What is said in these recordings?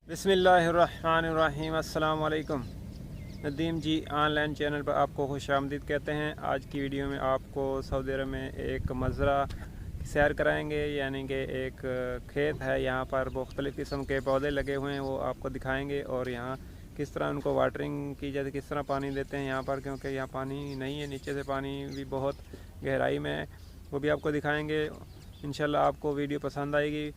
बिस्मिल्लाहिर्रहमानिर्रहीम। अस्सलाम वालेकुम। नदीम जी ऑनलाइन चैनल पर आपको खुशामदीद कहते हैं। आज की वीडियो में आपको सऊदी अरब में एक मज़रा की सैर कराएंगे, यानी कि एक खेत है। यहाँ पर मुख्तलिफ़ किस्म के पौधे लगे हुए हैं, वो आपको दिखाएंगे। और यहाँ किस तरह उनको वाटरिंग की जाती है, किस तरह पानी देते हैं यहाँ पर, क्योंकि यहाँ पानी नहीं है, नीचे से पानी भी बहुत गहराई में है, वो भी आपको दिखाएंगे। इंशाल्लाह आपको वीडियो पसंद आएगी।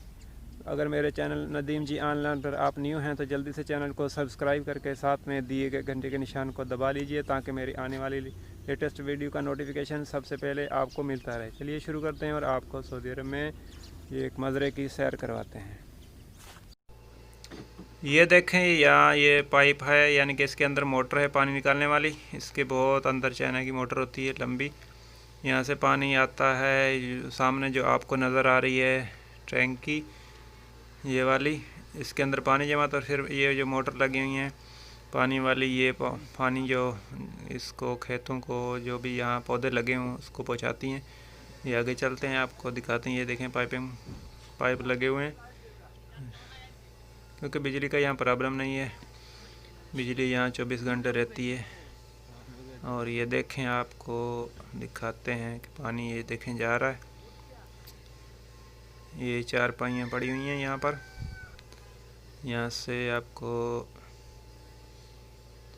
अगर मेरे चैनल नदीम जी ऑनलाइन पर आप न्यू हैं तो जल्दी से चैनल को सब्सक्राइब करके साथ में दिए गए घंटे के निशान को दबा लीजिए, ताकि मेरी आने वाली लेटेस्ट वीडियो का नोटिफिकेशन सबसे पहले आपको मिलता रहे। चलिए शुरू करते हैं और आपको सऊदी अरब में ये एक मज़रे की सैर करवाते हैं। ये देखें, यहाँ ये पाइप है, यानी कि इसके अंदर मोटर है पानी निकालने वाली। इसके बहुत अंदर चाइना की मोटर होती है लंबी, यहाँ से पानी आता है। सामने जो आपको नज़र आ रही है टैंकी, ये वाली, इसके अंदर पानी जमा, तो फिर ये जो मोटर लगी हुई है पानी वाली, ये पानी जो इसको खेतों को, जो भी यहाँ पौधे लगे हों उसको पहुँचाती हैं। ये आगे चलते हैं, आपको दिखाते हैं। ये देखें पाइप लगे हुए हैं, क्योंकि बिजली का यहाँ प्रॉब्लम नहीं है, बिजली यहाँ 24 घंटे रहती है। और ये देखें, आपको दिखाते हैं कि पानी ये देखें जा रहा है। ये 4 पाइयाँ पड़ी हुई हैं यहाँ पर। यहाँ से आपको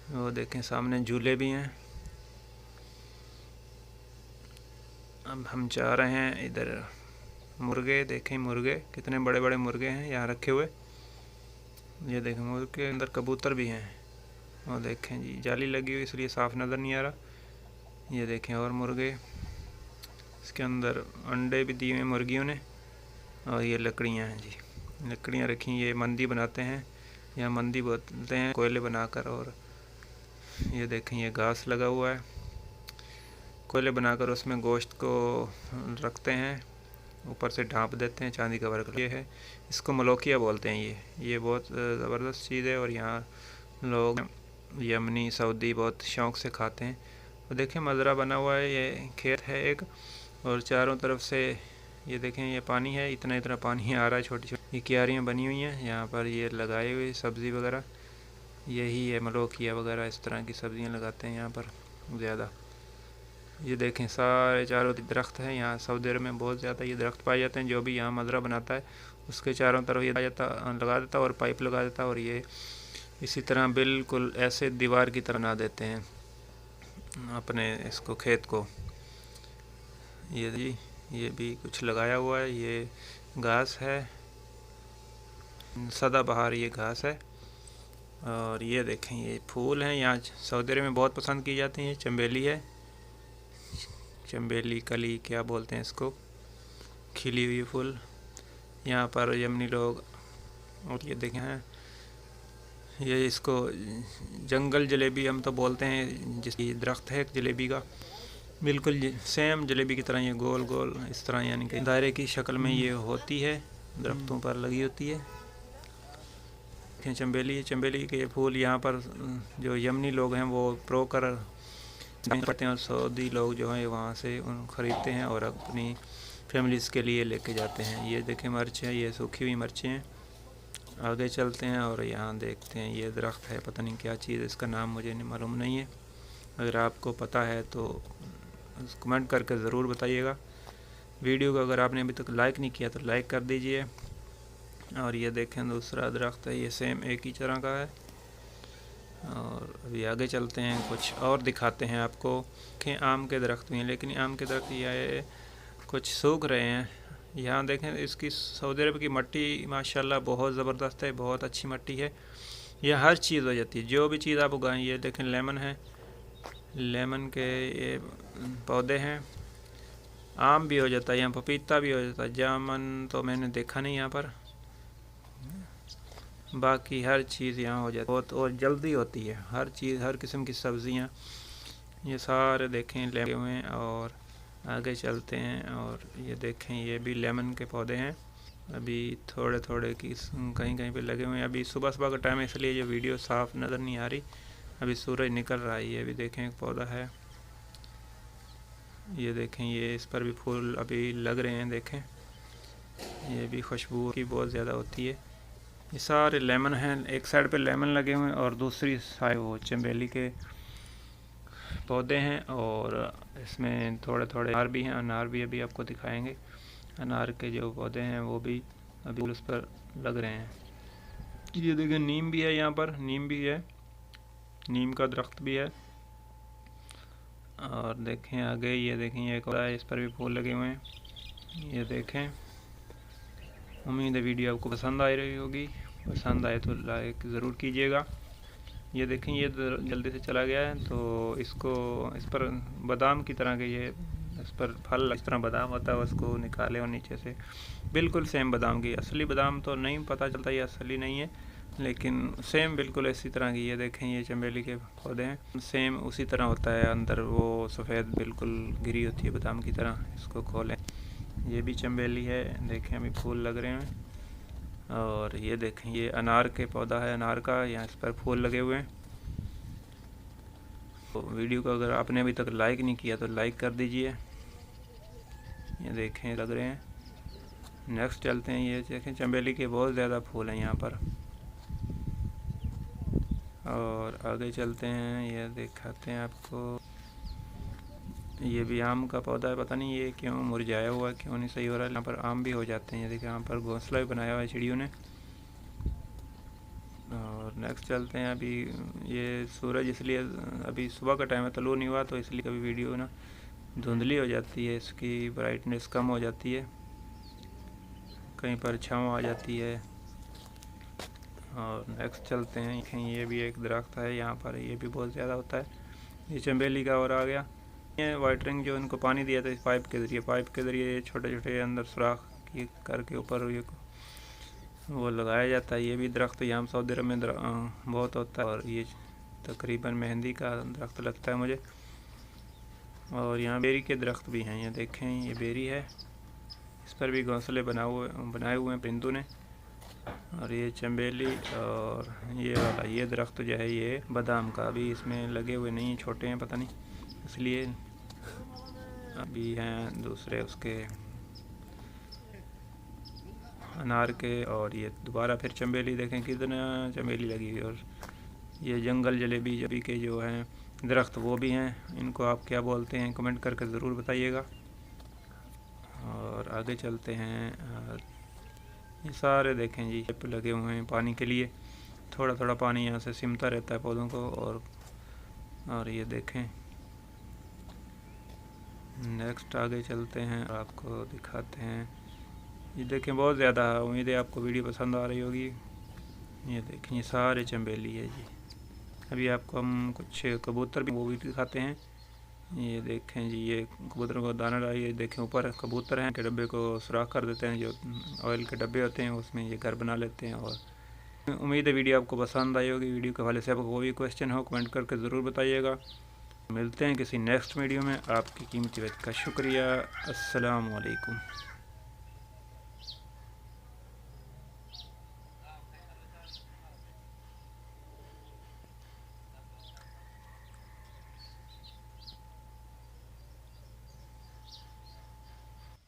वो देखें, सामने झूले भी हैं। अब हम जा रहे हैं इधर। मुर्गे देखें, मुर्गे कितने बड़े बड़े मुर्गे हैं यहाँ रखे हुए। ये देखें, मुर्गे के अंदर कबूतर भी हैं। वो देखें जी, जाली लगी हुई इसलिए साफ़ नज़र नहीं आ रहा। ये देखें और मुर्गे, इसके अंदर अंडे भी दिए हुए मुर्गियों ने। और ये लकड़ियाँ हैं जी, लकड़ियाँ रखी, ये मंदी बनाते हैं, यहाँ मंदी बोलते हैं कोयले बनाकर। और ये देखें, ये घास लगा हुआ है, कोयले बनाकर उसमें गोश्त को रखते हैं, ऊपर से ढाँप देते हैं चांदी का वर्क। ये है, इसको मलोकिया बोलते हैं। ये बहुत ज़बरदस्त चीज़ है, और यहाँ लोग यमनी सऊदी बहुत शौक़ से खाते हैं। और देखें, मज़रा बना हुआ है, ये खेत है एक, और चारों तरफ से ये देखें, ये पानी है, इतना इतना पानी आ रहा है। छोटी छोटी ये क्यारियाँ बनी हुई हैं यहाँ पर, ये लगाए हुए सब्ज़ी वगैरह, यही है मलोकिया वगैरह, इस तरह की सब्ज़ियाँ लगाते हैं यहाँ पर ज़्यादा। ये देखें, सारे चारों दरख्त हैं यहाँ सऊदी अरब में, बहुत ज़्यादा ये दरख्त पाए जाते हैं। जो भी यहाँ मज़रा बनाता है उसके चारों तरफ ये लगा देता और पाइप लगा देता, और ये इसी तरह बिल्कुल ऐसे दीवार की तरह बना देते हैं अपने इसको, खेत को। ये जी, ये भी कुछ लगाया हुआ है, ये घास है, सदाबहार ये घास है। और ये देखें, ये फूल हैं, यहाँ सऊदी अरब में बहुत पसंद की जाती हैं। चंबेली है, चंबेली कली क्या बोलते हैं इसको, खिली हुई फूल यहाँ पर यमनी लोग। और ये देखें हैं, ये इसको जंगल जलेबी हम तो बोलते हैं, जिसकी दरख्त है जलेबी का, बिल्कुल सेम जलेबी की तरह, ये गोल गोल इस तरह, यानी कि दायरे की शक्ल में ये होती है, दरख्तों पर लगी होती है। चंबेली के फूल यहाँ पर जो यमनी लोग हैं वो प्रो कर पड़ते हैं, और सऊदी लोग जो हैं वहाँ से उन ख़रीदते हैं और अपनी फैमिलीज़ के लिए लेके जाते हैं। ये देखें, मिर्च है, ये सूखी हुई मिर्चें हैं। आगे चलते हैं और यहाँ देखते हैं, ये दरख्त है, पता नहीं क्या चीज़, इसका नाम मुझे नहीं मालूम नहीं है। अगर आपको पता है तो कमेंट करके ज़रूर बताइएगा। वीडियो को अगर आपने अभी तक लाइक नहीं किया तो लाइक कर दीजिए। और ये देखें, दूसरा दरख्त है, ये सेम एक ही तरह का है। और अभी आगे चलते हैं, कुछ और दिखाते हैं आपको। देखें, आम के दरख्त भी हैं, लेकिन आम के दरख्त ये कुछ सूख रहे हैं। यहाँ देखें, इसकी सऊदी अरब की मिट्टी माशाल्लाह बहुत ज़बरदस्त है, बहुत अच्छी मिट्टी है। यह हर चीज़ हो जाती है, जो भी चीज़ आप उगाएं। ये देखें, लेमन है, लेमन के ये पौधे हैं। आम भी हो जाता है यहाँ, पपीता भी हो जाता है, जामुन तो मैंने देखा नहीं यहाँ पर, बाकी हर चीज़ यहाँ हो जाती है बहुत, और जल्दी होती है हर चीज़, हर किस्म की सब्ज़ियाँ ये सारे देखें लगे हुए हैं। और आगे चलते हैं, और ये देखें, ये भी लेमन के पौधे हैं, अभी थोड़े थोड़े की कहीं कहीं पे लगे हुए हैं। अभी सुबह सुबह का टाइम है, इसलिए ये वीडियो साफ़ नज़र नहीं आ रही, अभी सूरज निकल रहा है। ये भी देखें, एक पौधा है, ये देखें, ये इस पर भी फूल अभी लग रहे हैं। देखें, ये भी खुशबू की बहुत ज़्यादा होती है। ये सारे लेमन हैं, एक साइड पे लेमन लगे हुए हैं और दूसरी साइड वो चमेली के पौधे हैं। और इसमें थोड़े थोड़े अनार भी हैं, अनार भी अभी आपको दिखाएंगे। अनार के जो पौधे हैं वो भी अभी उस पर लग रहे हैं। ये देखें नीम भी है, यहाँ पर नीम भी है, नीम का दरख्त भी है। और देखें आगे, ये देखें ये एक और है, इस पर भी फूल लगे हुए हैं। ये देखें। उम्मीद है वीडियो आपको पसंद आ रही होगी, पसंद आए तो लाइक ज़रूर कीजिएगा। ये देखें ये जल्दी से चला गया है, तो इस पर बादाम की तरह के ये इस पर फल इस तरह बादाम होता है, उसको निकाले और नीचे से बिल्कुल सेम बादाम की, असली बादाम तो नहीं पता चलता ये असली नहीं है, लेकिन सेम बिल्कुल इसी तरह की। ये देखें ये चमेली के पौधे हैं, सेम उसी तरह होता है, अंदर वो सफ़ेद बिल्कुल गिरी होती है बादाम की तरह। इसको खोलें, ये भी चमेली है, देखें अभी फूल लग रहे हैं। और ये देखें ये अनार के पौधा है, अनार का, यहाँ इस पर फूल लगे हुए हैं। तो वीडियो को अगर आपने अभी तक लाइक नहीं किया तो लाइक कर दीजिए। ये देखें लग रहे हैं। नेक्स्ट चलते हैं, ये देखें चमेली के बहुत ज़्यादा फूल हैं यहाँ पर। और आगे चलते हैं, ये दिखाते हैं आपको। ये भी आम का पौधा है, पता नहीं ये क्यों मुरझाया हुआ है, क्यों नहीं सही हो रहा है। यहाँ पर आम भी हो जाते हैं, ये देखिए यहाँ पर घोंसला भी बनाया हुआ है चिड़ियों ने। और नेक्स्ट चलते हैं, अभी ये सूरज इसलिए अभी सुबह का टाइम है, तलू नहीं हुआ, तो इसलिए कभी वीडियो ना धुंधली हो जाती है, इसकी ब्राइटनेस कम हो जाती है, कहीं पर छाँव आ जाती है। और नेक्स्ट चलते हैं, ये भी एक दरख्त है यहाँ पर, ये भी बहुत ज़्यादा होता है, ये चमेली का और आ गया। ये वाटरिंग जो इनको पानी दिया था इस पाइप के ज़रिए छोटे छोटे अंदर सुराख करके ऊपर ये वो लगाया जाता है। ये भी दरख्त यहाँ सऊदी अरब में बहुत होता है, और ये तकरीबन मेहंदी का दरख्त लगता है मुझे। और यहाँ बेरी के दरख्त भी हैं, ये देखें ये बेरी है, इस पर भी घोंसले बनाए हुए हैं परिंदों ने। और ये चमेली और ये वाला ये दरख्त जो है ये बादाम का, अभी इसमें लगे हुए नहीं, छोटे हैं पता नहीं इसलिए, अभी हैं दूसरे उसके अनार के। और ये दोबारा फिर चमेली, देखें कितना चमेली लगी। और ये जंगल जलेबी के जो हैं दरख्त वो भी हैं, इनको आप क्या बोलते हैं कमेंट करके ज़रूर बताइएगा। और आगे चलते हैं, ये सारे देखें जी पे लगे हुए हैं पानी के लिए, थोड़ा थोड़ा पानी यहाँ से सिमता रहता है पौधों को। और ये देखें नेक्स्ट आगे चलते हैं, आपको दिखाते हैं। ये देखें बहुत ज़्यादा है, उम्मीद है आपको वीडियो पसंद आ रही होगी। ये देखें ये सारे चमेली है जी। अभी आपको हम कुछ कबूतर भी वो भी दिखाते हैं। ये देखें जी ये कबूतर को दाना डाला, ये देखें ऊपर कबूतर हैं के डब्बे को सुराख कर देते हैं, जो ऑयल के डब्बे होते हैं उसमें ये घर बना लेते हैं। और उम्मीद है वीडियो आपको पसंद आई होगी। वीडियो के हवाले से आपको कोई भी क्वेश्चन हो कमेंट करके ज़रूर बताइएगा। मिलते हैं किसी नेक्स्ट वीडियो में। आपकी कीमती वक्त का शुक्रिया। अस्सलाम वालेकुम।